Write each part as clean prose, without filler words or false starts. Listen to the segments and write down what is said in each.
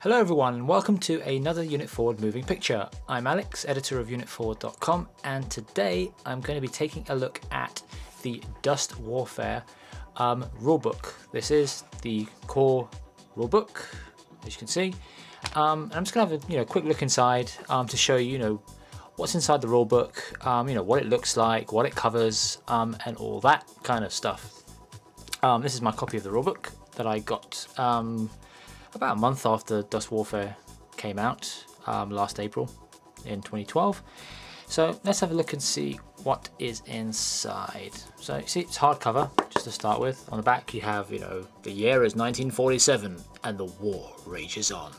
Hello everyone, and welcome to another Unit Forward moving picture. I'm Alex, editor of unitforward.com, and today I'm going to be taking a look at the Dust Warfare rulebook. This is the core rulebook, as you can see. And I'm just going to have a quick look inside to show you, what's inside the rulebook, what it looks like, what it covers, and all that kind of stuff. This is my copy of the rulebook that I got about a month after Dust Warfare came out last April in 2012. So let's have a look and see what is inside. So you see it's hardcover, just to start with. On the back you have, the year is 1947 and the war rages on.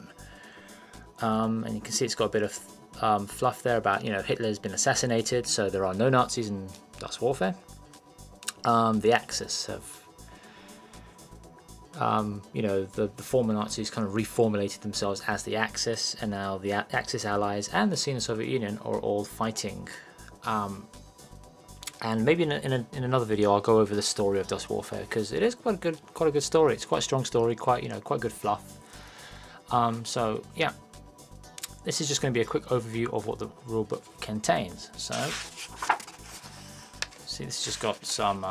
And you can see it's got a bit of fluff there about, Hitler's been assassinated, so there are no Nazis in Dust Warfare. The Axis have the former Nazis kind of reformulated themselves as the Axis, and now the Axis allies and the Sino Soviet Union are all fighting. And maybe in another video I'll go over the story of Dust Warfare, because it is quite a good story. It's quite a strong story, quite good fluff. So yeah, this is just going to be a quick overview of what the rulebook contains. So see, this has just got some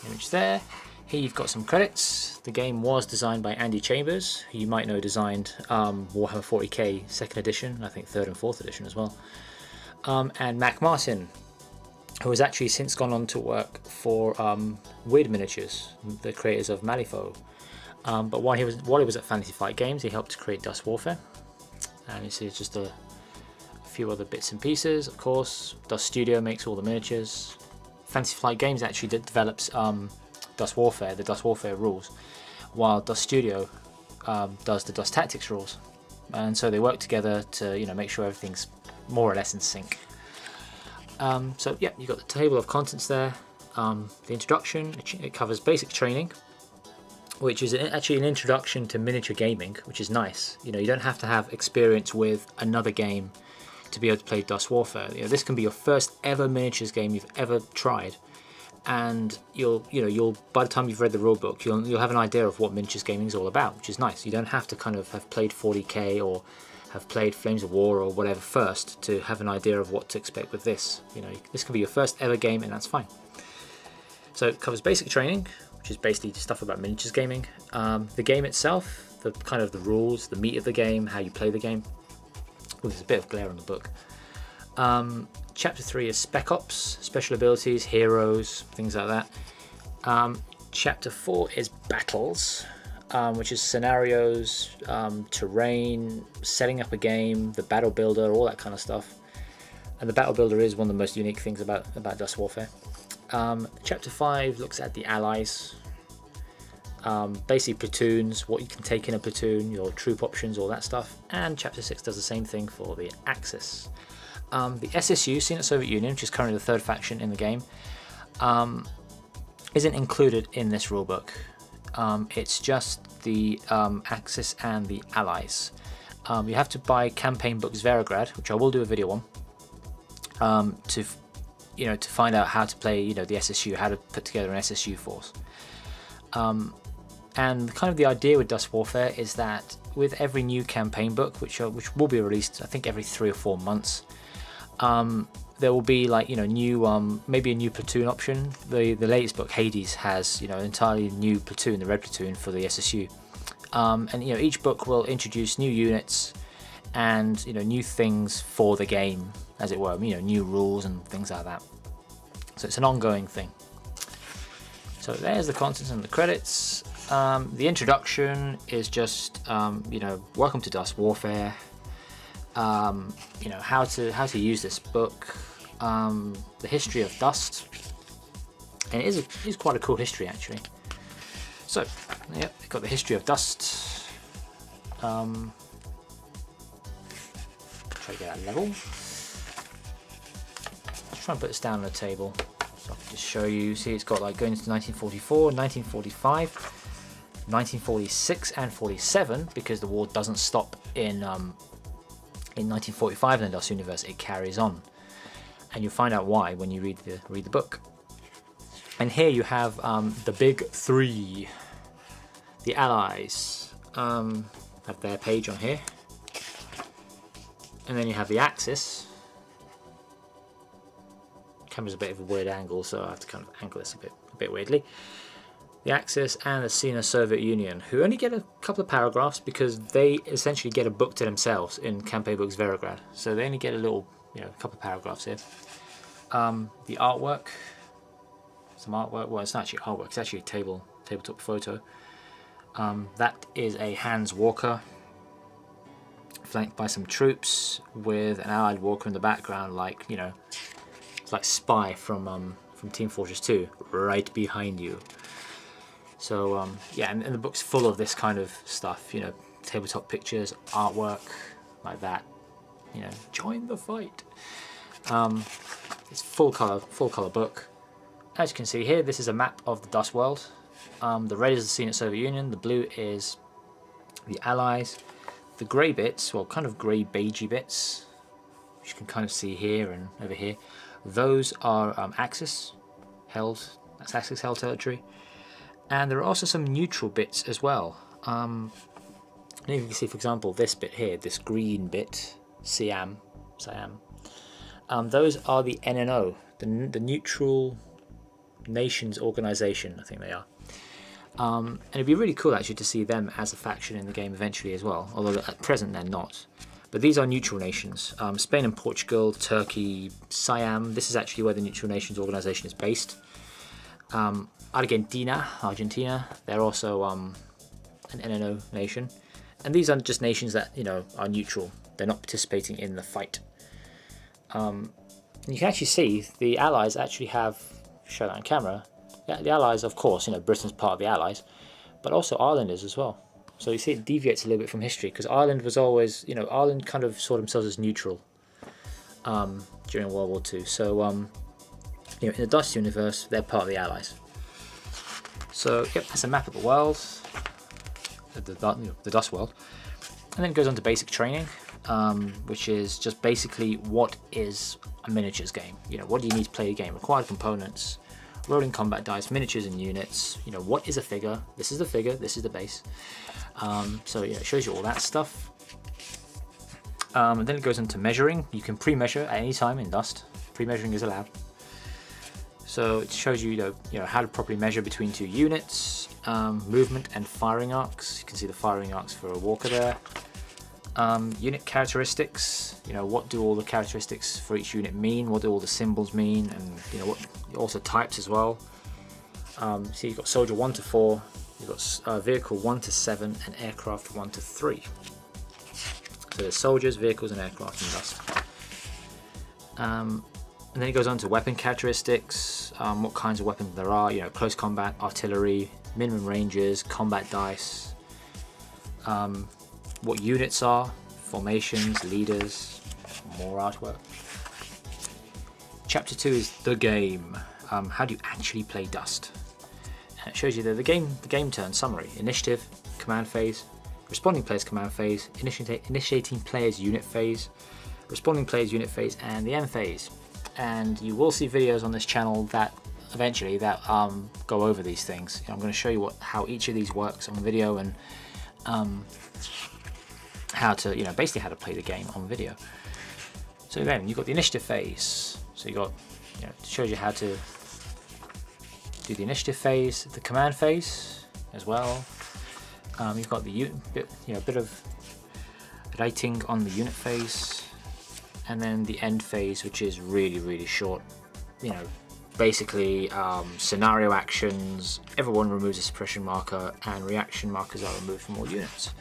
image there. Here you've got some credits. The game was designed by Andy Chambers, who you might know designed Warhammer 40k 2nd edition, I think 3rd and 4th edition as well. And Mac Martin, who has actually since gone on to work for Weird Miniatures, the creators of Malifaux. But while he was at Fantasy Flight Games, he helped to create Dust Warfare. And you see it's just a few other bits and pieces. Of course, Dust Studio makes all the miniatures. Fantasy Flight Games actually develops Dust Warfare, the Dust Warfare rules, while Dust Studio does the Dust Tactics rules, and so they work together to make sure everything's more or less in sync. So yeah, you've got the table of contents there. The introduction, it covers basic training, which is actually an introduction to miniature gaming, which is nice. You don't have to have experience with another game to be able to play Dust Warfare. This can be your first ever miniatures game you've ever tried, and you'll by the time you've read the rulebook, you'll have an idea of what miniatures gaming is all about, which is nice. You don't have to kind of have played 40k or have played Flames of War or whatever first to have an idea of what to expect with this. This can be your first ever game, and that's fine. So it covers basic training, which is basically stuff about miniatures gaming. The game itself, the rules, the meat of the game, how you play the game. Ooh, there's a bit of glare on the book. Chapter 3 is Spec Ops, special abilities, heroes, things like that. Chapter 4 is Battles, which is scenarios, terrain, setting up a game, the battle builder, all that kind of stuff. And the battle builder is one of the most unique things about Dust Warfare. Chapter 5 looks at the allies, basically platoons, what you can take in a platoon, your troop options, all that stuff. And Chapter 6 does the same thing for the Axis. The SSU, Sino Soviet Union, which is currently the 3rd faction in the game, isn't included in this rulebook. It's just the Axis and the Allies. You have to buy campaign books Verograd, which I will do a video on, to find out how to play the SSU, how to put together an SSU force. And kind of the idea with Dust Warfare is that with every new campaign book, which will be released, I think every 3 or 4 months, there will be new, maybe a new platoon option. The latest book, Hades, has an entirely new platoon, the Red Platoon for the SSU. And each book will introduce new units and new things for the game, as it were. New rules and things like that. So it's an ongoing thing. So there's the contents and the credits. The introduction is just, welcome to Dust Warfare. How to use this book. The history of Dust, and it is quite a cool history actually. So, yeah, we've got the history of Dust. Try to get that level. Let's try and put this down on the table. So I can just show you. See, it's got going into 1944, 1945, 1946, and 47, because the war doesn't stop in 1945 in the Dust universe. It carries on, and you'll find out why when you read the book. And here you have the big three: The allies have their page on here, and then you have the Axis. Camera's a bit of a weird angle, so I have to kind of angle this a bit weirdly. The Axis and the Sino-Soviet Union, who only get a couple of paragraphs because they essentially get a book to themselves in Campaign Books Verograd. So they only get a little, you know, a couple of paragraphs here. The artwork, some artwork. Well, it's not actually artwork; it's actually a tabletop photo. That is a Hans Walker, flanked by some troops with an allied walker in the background, like, you know, it's like Spy from Team Fortress 2, right behind you. So yeah, and the book's full of this kind of stuff, you know, tabletop pictures, artwork, like that. You know, join the fight. It's full color book. As you can see here, this is a map of the Dust World. The red is the Sino-Soviet Union, the blue is the Allies. The grey bits, well, kind of grey beigey bits, which you can kind of see here and over here, those are Axis held. That's Axis held territory. And there are also some neutral bits as well. You can see, for example, this bit here, this green bit, Siam. Those are the NNO, the Neutral Nations Organization, I think they are. And it'd be really cool actually to see them as a faction in the game eventually as well, although at present they're not. But these are neutral nations. Spain and Portugal, Turkey, Siam. This is actually where the Neutral Nations Organization is based. Argentina, they're also an NNO nation. And these are just nations that, you know, are neutral. They're not participating in the fight. And you can actually see the Allies actually have, show that on camera, the Allies, of course, you know, Britain's part of the Allies, but also Ireland is as well. So you see it deviates a little bit from history, because Ireland was always, you know, Ireland kind of saw themselves as neutral during World War II. So, you know, in the Dust universe, they're part of the Allies. So, yep, that's a map of the world, the Dust world. And then it goes on to basic training, which is just basically what is a miniatures game. You know, what do you need to play a game? Required components, rolling combat dice, miniatures and units. You know, what is a figure? This is the figure, this is the base. So yeah, it shows you all that stuff. And then it goes into measuring. You can pre-measure at any time in Dust. Pre-measuring is allowed. So it shows you, you know, how to properly measure between two units, movement and firing arcs. You can see the firing arcs for a walker there. Unit characteristics, you know, what do all the characteristics for each unit mean? What do all the symbols mean? And, you know, what also types as well. So you've got soldier 1 to 4, you've got vehicle 1 to 7, and aircraft 1 to 3. So there's soldiers, vehicles, and aircraft in Dust. And then it goes on to weapon characteristics, what kinds of weapons there are, you know, close combat, artillery, minimum ranges, combat dice, what units are, formations, leaders, more artwork. Chapter 2 is the game. How do you actually play Dust? And it shows you the game turn summary: initiative, command phase, responding players command phase, initiating players unit phase, responding players unit phase, and the end phase. And you will see videos on this channel that eventually go over these things. You know, I'm going to show you how each of these works on video, and how to, you know, basically how to play the game on video. So then you've got the initiative phase. So you got, you know, it shows you how to do the initiative phase, the command phase as well. You've got the bit of writing on the unit phase, and then the end phase, which is really short. You know, basically scenario actions. Everyone removes a suppression marker, and reaction markers are removed from all units.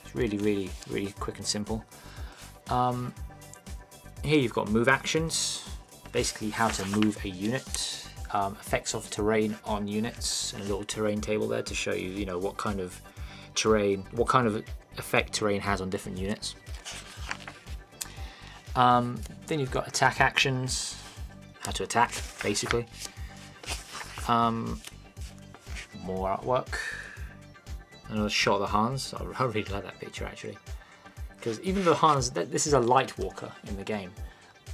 It's really quick and simple. Here you've got move actions, basically how to move a unit. Effects of terrain on units, and a little terrain table there to show you, you know, what kind of terrain, what kind of effect terrain has on different units. Then you've got attack actions, how to attack, basically. More artwork. Another shot of the Hans. I really like that picture actually, because even though Hans, this is a light walker in the game,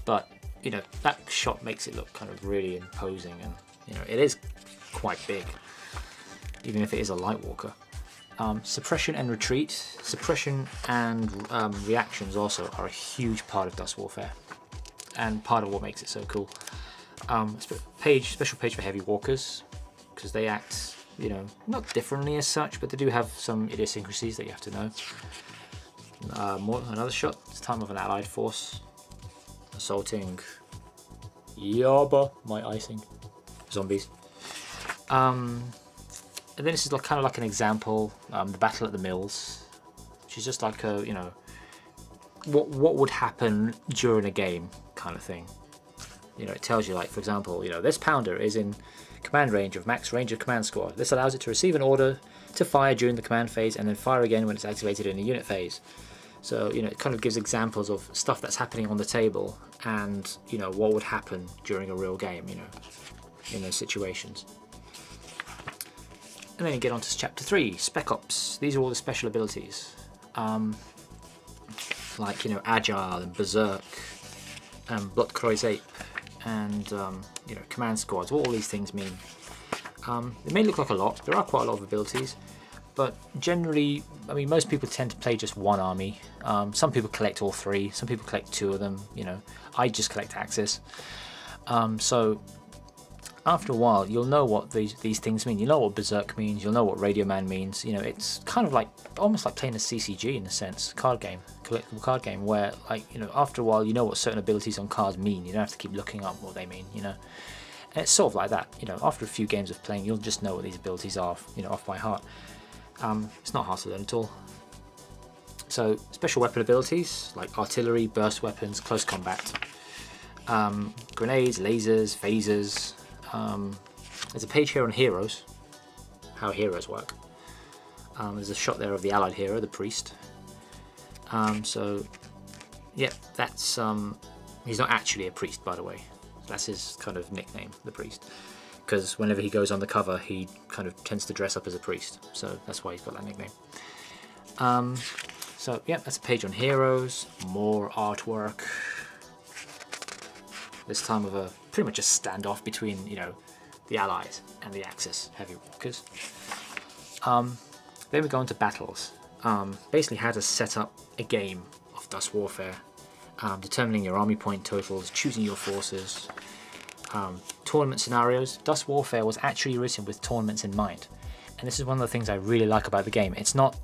but you know, that shot makes it look kind of really imposing, and you know, it is quite big, even if it is a light walker. Suppression and retreat. Suppression and reactions also are a huge part of Dust Warfare, and part of what makes it so cool. Special page for heavy walkers, because they act, you know, not differently as such, but they do have some idiosyncrasies that you have to know. Another shot. It's time of an allied force assaulting Yaba, my icing zombies. And then this is like, kind of like an example, the battle at the mills, which is just like a, you know, what would happen during a game kind of thing. You know, it tells you, like, for example, you know, this pounder is in command range of max range of command squad. This allows it to receive an order to fire during the command phase and then fire again when it's activated in the unit phase. So, you know, it kind of gives examples of stuff that's happening on the table and, you know, what would happen during a real game, you know, in those situations. And then you get on to Chapter 3, Spec Ops. These are all the special abilities. Like, you know, Agile and Berserk and Blutkreuz Ape and, you know, Command Squads. What all these things mean. It may look like a lot. There are quite a lot of abilities. But generally, I mean, most people tend to play just one army. Some people collect all three. Some people collect two of them, you know. I just collect Axis. So after a while, you'll know what these things mean. You know what Berserk means. You'll know what Radio Man means. You know, it's kind of like almost like playing a CCG in a sense, card game, collectible card game, where, like, you know, after a while, you know what certain abilities on cards mean. You don't have to keep looking up what they mean. You know, and it's sort of like that. You know, after a few games of playing, you'll just know what these abilities are. You know, off by heart. It's not hard to learn at all. So special weapon abilities like artillery, burst weapons, close combat, grenades, lasers, phasers. There's a page here on heroes, how heroes work. There's a shot there of the allied hero, the priest. So yeah, that's he's not actually a priest, by the way. That's his kind of nickname, the priest, because whenever he goes on the cover, he kind of tends to dress up as a priest. So that's why he's got that nickname. So yeah, that's a page on heroes, more artwork. This time of a pretty much a standoff between, you know, the Allies and the Axis heavy walkers. Then we go into battles. Basically how to set up a game of Dust Warfare, determining your army point totals, choosing your forces, tournament scenarios. Dust Warfare was actually written with tournaments in mind, and this is one of the things I really like about the game. It's not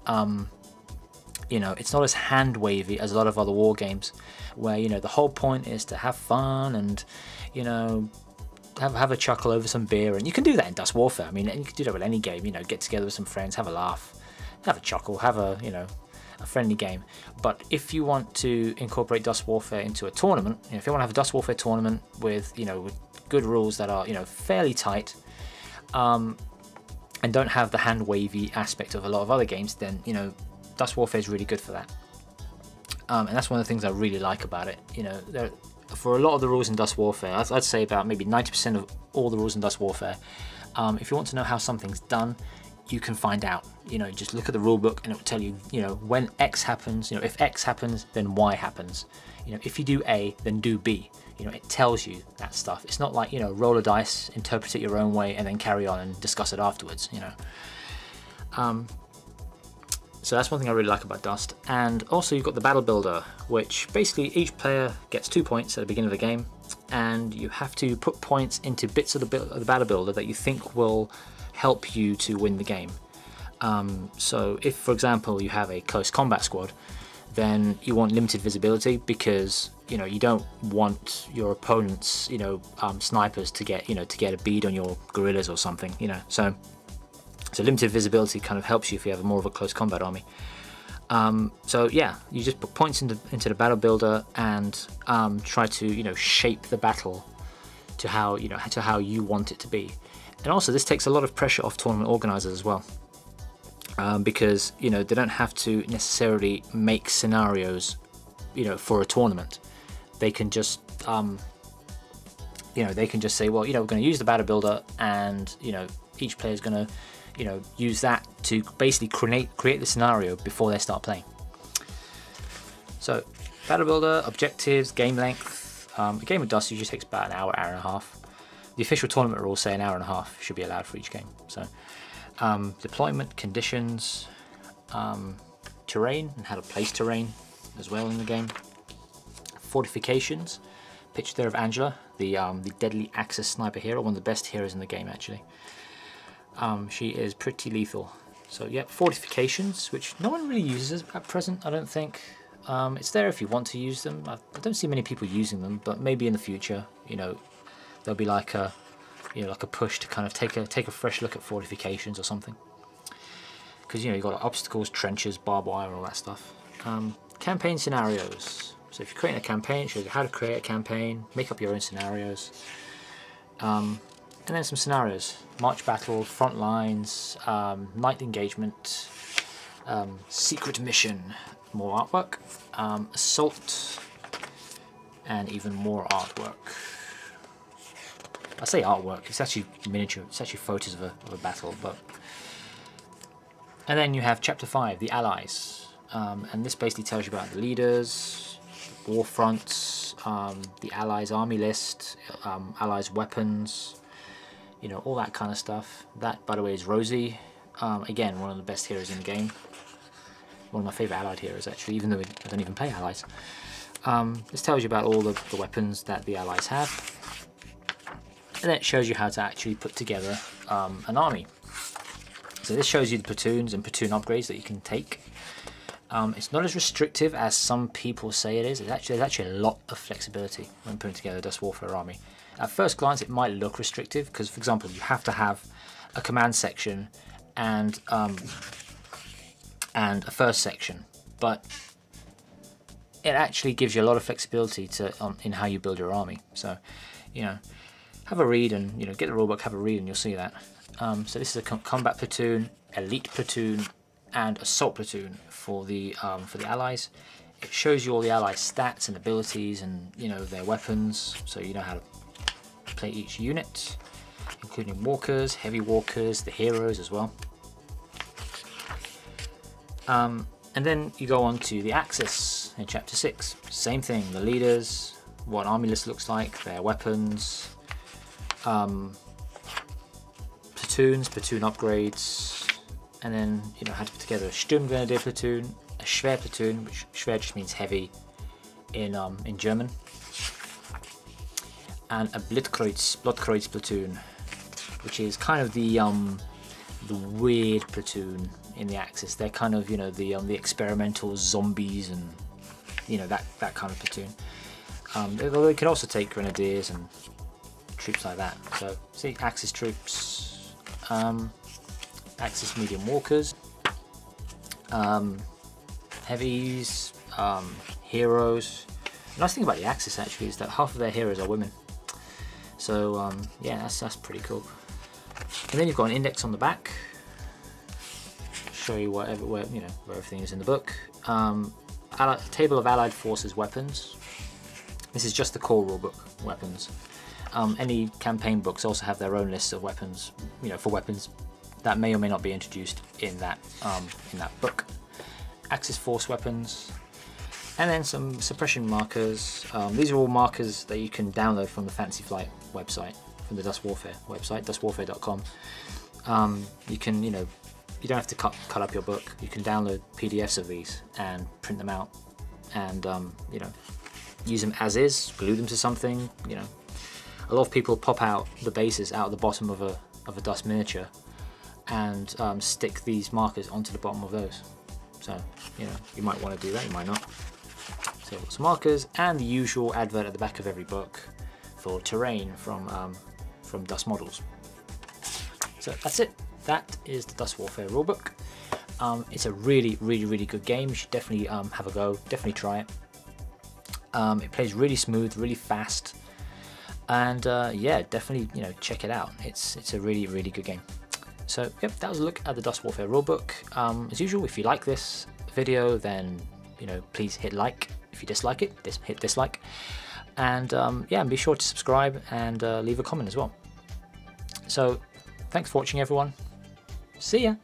you know, it's not as hand wavy as a lot of other war games, where, you know, the whole point is to have fun and, you know, have a chuckle over some beer. And you can do that in Dust Warfare. I mean, you can do that with any game. You know, get together with some friends, have a laugh, have a chuckle, have a, you know, a friendly game. But if you want to incorporate Dust Warfare into a tournament, you know, if you want to have a Dust Warfare tournament with, you know, with good rules that are, you know, fairly tight, and don't have the hand wavy aspect of a lot of other games, then, you know, Dust Warfare is really good for that. And that's one of the things I really like about it. You know, for a lot of the rules in Dust Warfare, I'd say about maybe 90% of all the rules in Dust Warfare, if you want to know how something's done, you can find out. You know, just look at the rulebook and it will tell you, you know, when X happens, you know, if X happens, then Y happens. You know, if you do A, then do B. You know, it tells you that stuff. It's not like, you know, roll a dice, interpret it your own way, and then carry on and discuss it afterwards, you know. So that's one thing I really like about Dust. And also you've got the Battle Builder, which basically each player gets 2 points at the beginning of the game, and you have to put points into bits of the Battle Builder that you think will help you to win the game. So if, for example, you have a close combat squad, then you want limited visibility, because, you know, you don't want your opponent's, you know, snipers to get, you know, to get a bead on your guerrillas or something, you know. So limited visibility kind of helps you if you have more of a close combat army. So yeah, you just put points into the Battle Builder and try to, you know, shape the battle to how, you know, to how you want it to be. And also this takes a lot of pressure off tournament organizers as well, because, you know, they don't have to necessarily make scenarios, you know, for a tournament. They can just you know, they can just say, well, you know, we're going to use the Battle Builder, and, you know, each player is going to, you know, use that to basically create the scenario before they start playing. So Battle Builder, objectives, game length. A game of Dust usually takes about an hour, hour and a half. The official tournament rules say an hour and a half should be allowed for each game. So deployment, conditions, terrain and how to place terrain as well in the game. Fortifications, picture there of Angela, the deadly Axis sniper hero, one of the best heroes in the game actually. She is pretty lethal. So yeah, fortifications, which no one really uses at present, I don't think. It's there if you want to use them. I don't see many people using them, but maybe in the future, you know, there'll be like a, you know, like a push to kind of take a fresh look at fortifications or something. Because, you know, you've got obstacles, trenches, barbed wire, all that stuff. Campaign scenarios. So if you're creating a campaign, it shows you how to create a campaign, make up your own scenarios. And then some scenarios. March battle, front lines, night engagement, secret mission, more artwork, assault, and even more artwork. I say artwork, it's actually miniature, it's actually photos of a battle. But and then you have Chapter 5, the Allies, and this basically tells you about the leaders, war fronts, the Allies army list, Allies weapons, you know, all that kind of stuff. That, by the way, is Rosie, again, one of the best heroes in the game. One of my favourite Allied heroes, actually, even though I don't even play Allies. This tells you about all the weapons that the Allies have. And then it shows you how to actually put together an army. So this shows you the platoons and platoon upgrades that you can take. It's not as restrictive as some people say it is. There's actually a lot of flexibility when putting together a Dust Warfare army. At first glance, it might look restrictive because, for example, you have to have a command section and a first section, but it actually gives you a lot of flexibility in how you build your army. So, you know, have a read and, you know, get the rulebook, have a read, and you'll see that. So this is a combat platoon, elite platoon, and assault platoon for the Allies. It shows you all the Allies' stats and abilities, and, you know, their weapons, so you know how to play each unit, including walkers, heavy walkers, the heroes as well. And then you go on to the Axis in Chapter 6. Same thing, the leaders, what army list looks like, their weapons, platoons, platoon upgrades, and then, you know, how to put together a Sturmgrenadier platoon, a Schwer platoon, which Schwer just means heavy in German, and a Blutkreuz platoon, which is kind of the weird platoon in the Axis. They're kind of, you know, the experimental zombies and, you know, that kind of platoon. They can also take grenadiers and troops like that. So see, Axis troops, Axis medium walkers, heavies, heroes. The nice thing about the Axis actually is that half of their heroes are women. So yeah, that's pretty cool. And then you've got an index on the back, show you where everything is in the book. Table of Allied Forces weapons. This is just the core rulebook weapons. Any campaign books also have their own lists of weapons, you know, for weapons that may or may not be introduced in that book. Axis force weapons, and then some suppression markers. These are all markers that you can download from the Fantasy Flight website, from the Dust Warfare website, dustwarfare.com. You can, you know, you don't have to cut up your book. You can download PDFs of these and print them out, and you know, use them as is, glue them to something. You know, a lot of people pop out the bases out of the bottom of a Dust miniature and stick these markers onto the bottom of those. So, you know, you might want to do that, you might not. So you've got some markers and the usual advert at the back of every book for terrain from Dust Models. So that's it. That is the Dust Warfare rulebook. It's a really good game. You should definitely have a go. Definitely try it. It plays really smooth, really fast, and yeah, definitely, you know, check it out. It's a really good game. So yep, that was a look at the Dust Warfare rulebook. As usual, if you like this video, then, you know, please hit like. If you dislike it, hit dislike. And yeah, and be sure to subscribe and leave a comment as well. So thanks for watching, everyone. See ya.